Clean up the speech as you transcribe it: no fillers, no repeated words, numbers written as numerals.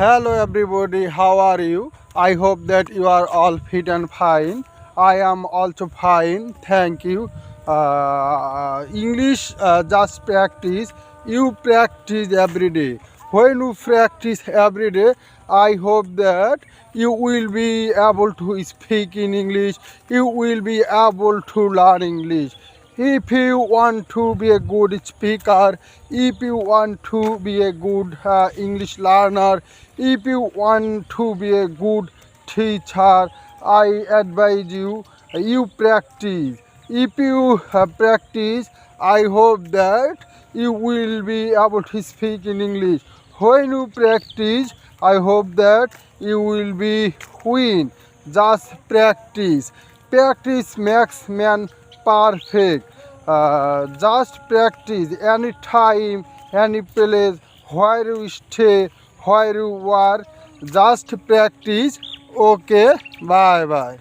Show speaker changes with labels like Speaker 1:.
Speaker 1: Hello everybody, how are you? I hope that you are all fit and fine. I am also fine, thank you. English just practice. You practice every day. When you practice every day, I hope that you will be able to speak in English. You will be able to learn English. If you want to be a good speaker, if you want to be a good English learner, if you want to be a good teacher, I advise you, you practice. If you practice, I hope that you will be able to speak in English. When you practice, I hope that you will be win. Just practice. Practice makes man perfect. Just practice anytime, any place, where you stay, where you are. Just practice. Okay, bye bye.